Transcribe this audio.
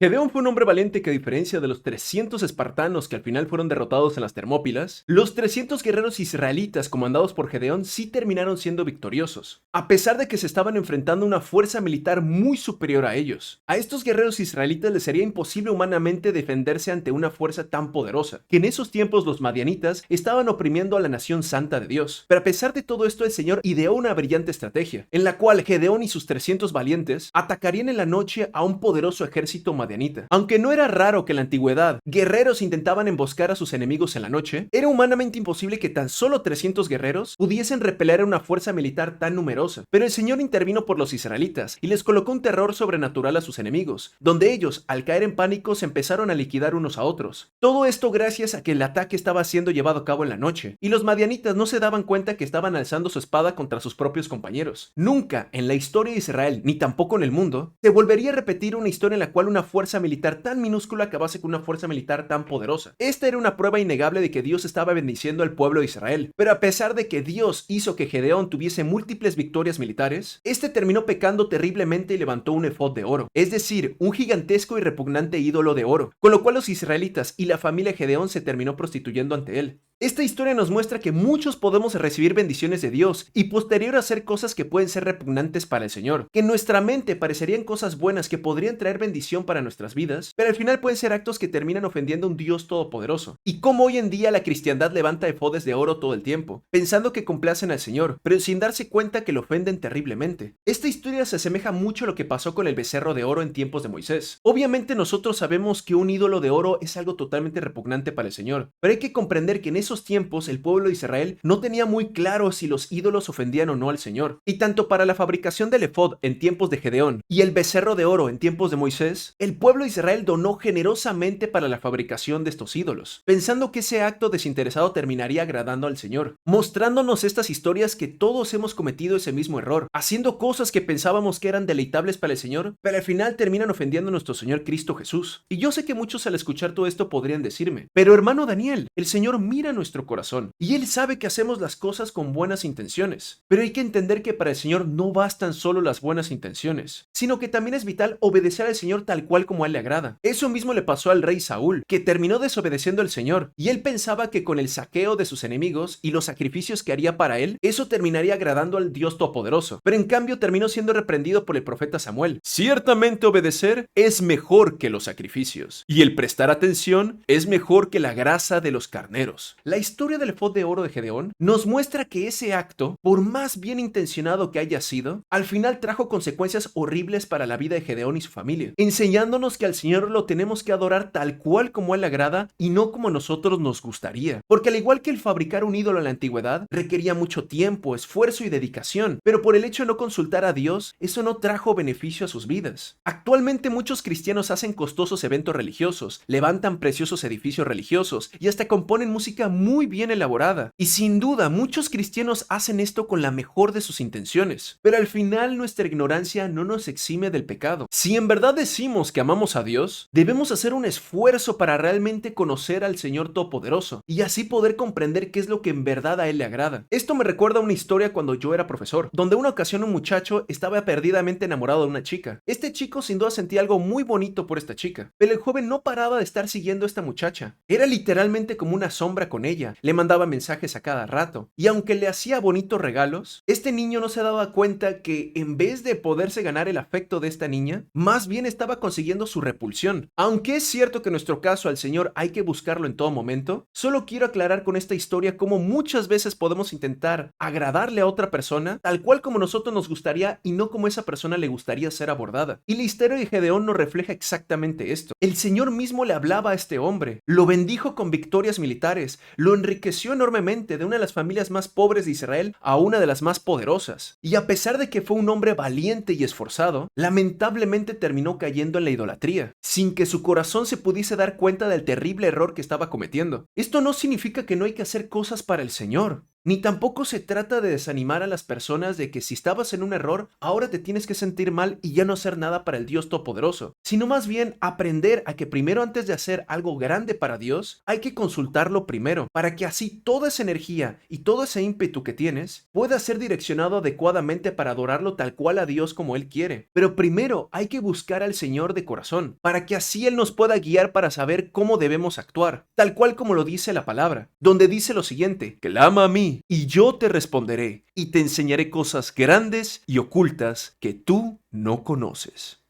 Gedeón fue un hombre valiente que, a diferencia de los 300 espartanos que al final fueron derrotados en las Termópilas, los 300 guerreros israelitas comandados por Gedeón sí terminaron siendo victoriosos, a pesar de que se estaban enfrentando a una fuerza militar muy superior a ellos. A estos guerreros israelitas les sería imposible humanamente defenderse ante una fuerza tan poderosa, que en esos tiempos los madianitas estaban oprimiendo a la nación santa de Dios. Pero a pesar de todo esto, el Señor ideó una brillante estrategia, en la cual Gedeón y sus 300 valientes atacarían en la noche a un poderoso ejército madianita. Aunque no era raro que en la antigüedad guerreros intentaban emboscar a sus enemigos en la noche, era humanamente imposible que tan solo 300 guerreros pudiesen repeler a una fuerza militar tan numerosa. Pero el Señor intervino por los israelitas y les colocó un terror sobrenatural a sus enemigos, donde ellos, al caer en pánico, se empezaron a liquidar unos a otros. Todo esto gracias a que el ataque estaba siendo llevado a cabo en la noche, y los madianitas no se daban cuenta que estaban alzando su espada contra sus propios compañeros. Nunca en la historia de Israel, ni tampoco en el mundo, se volvería a repetir una historia en la cual una fuerza militar tan minúscula acabase con una fuerza militar tan poderosa. Esta era una prueba innegable de que Dios estaba bendiciendo al pueblo de Israel, pero a pesar de que Dios hizo que Gedeón tuviese múltiples victorias militares, este terminó pecando terriblemente y levantó un efod de oro, es decir, un gigantesco y repugnante ídolo de oro, con lo cual los israelitas y la familia Gedeón se terminó prostituyendo ante él. Esta historia nos muestra que muchos podemos recibir bendiciones de Dios y posterior hacer cosas que pueden ser repugnantes para el Señor, que en nuestra mente parecerían cosas buenas que podrían traer bendición para nuestras vidas, pero al final pueden ser actos que terminan ofendiendo a un Dios todopoderoso. Y como hoy en día la cristiandad levanta efodes de oro todo el tiempo, pensando que complacen al Señor, pero sin darse cuenta que lo ofenden terriblemente. Esta historia se asemeja mucho a lo que pasó con el becerro de oro en tiempos de Moisés. Obviamente nosotros sabemos que un ídolo de oro es algo totalmente repugnante para el Señor, pero hay que comprender que en esos tiempos el pueblo de Israel no tenía muy claro si los ídolos ofendían o no al Señor. Y tanto para la fabricación del efod en tiempos de Gedeón y el becerro de oro en tiempos de Moisés, el pueblo de Israel donó generosamente para la fabricación de estos ídolos, pensando que ese acto desinteresado terminaría agradando al Señor, mostrándonos estas historias que todos hemos cometido ese mismo error, haciendo cosas que pensábamos que eran deleitables para el Señor, pero al final terminan ofendiendo a nuestro Señor Cristo Jesús. Y yo sé que muchos al escuchar todo esto podrían decirme, pero hermano Daniel, el Señor mira nuestro corazón y Él sabe que hacemos las cosas con buenas intenciones, pero hay que entender que para el Señor no bastan solo las buenas intenciones, sino que también es vital obedecer al Señor tal cual como a Él le agrada. Eso mismo le pasó al rey Saúl, que terminó desobedeciendo al Señor, y él pensaba que con el saqueo de sus enemigos y los sacrificios que haría para él, eso terminaría agradando al Dios Todopoderoso, pero en cambio terminó siendo reprendido por el profeta Samuel. Ciertamente obedecer es mejor que los sacrificios, y el prestar atención es mejor que la grasa de los carneros. La historia del efod de oro de Gedeón nos muestra que ese acto, por más bien intencionado que haya sido, al final trajo consecuencias horribles para la vida de Gedeón y su familia, enseñándonos que al Señor lo tenemos que adorar tal cual como Él le agrada y no como a nosotros nos gustaría. Porque al igual que el fabricar un ídolo en la antigüedad requería mucho tiempo, esfuerzo y dedicación, pero por el hecho de no consultar a Dios, eso no trajo beneficio a sus vidas. Actualmente muchos cristianos hacen costosos eventos religiosos, levantan preciosos edificios religiosos y hasta componen música muy bien elaborada. Y sin duda, muchos cristianos hacen esto con la mejor de sus intenciones, pero al final nuestra ignorancia no nos exime del pecado. Si en verdad decimos que amamos a Dios, debemos hacer un esfuerzo para realmente conocer al Señor Todopoderoso y así poder comprender qué es lo que en verdad a Él le agrada. Esto me recuerda a una historia cuando yo era profesor, donde una ocasión un muchacho estaba perdidamente enamorado de una chica. Este chico sin duda sentía algo muy bonito por esta chica, pero el joven no paraba de estar siguiendo a esta muchacha. Era literalmente como una sombra con ella, le mandaba mensajes a cada rato, y aunque le hacía bonitos regalos, este niño no se daba cuenta que en vez de poderse ganar el afecto de esta niña, más bien estaba consiguiendo su repulsión. Aunque es cierto que en nuestro caso al Señor hay que buscarlo en todo momento, solo quiero aclarar con esta historia cómo muchas veces podemos intentar agradarle a otra persona tal cual como nosotros nos gustaría y no como esa persona le gustaría ser abordada. Y la historia de Gedeón nos refleja exactamente esto. El Señor mismo le hablaba a este hombre, lo bendijo con victorias militares, lo enriqueció enormemente de una de las familias más pobres de Israel a una de las más poderosas. Y a pesar de que fue un hombre valiente y esforzado, lamentablemente terminó cayendo en la idolatría, sin que su corazón se pudiese dar cuenta del terrible error que estaba cometiendo. Esto no significa que no hay que hacer cosas para el Señor. Ni tampoco se trata de desanimar a las personas de que si estabas en un error, ahora te tienes que sentir mal y ya no hacer nada para el Dios Todopoderoso, sino más bien aprender a que primero antes de hacer algo grande para Dios, hay que consultarlo primero, para que así toda esa energía y todo ese ímpetu que tienes pueda ser direccionado adecuadamente para adorarlo tal cual a Dios como Él quiere. Pero primero hay que buscar al Señor de corazón, para que así Él nos pueda guiar para saber cómo debemos actuar, tal cual como lo dice la palabra, donde dice lo siguiente: clama a mí, y yo te responderé, y te enseñaré cosas grandes y ocultas que tú no conoces.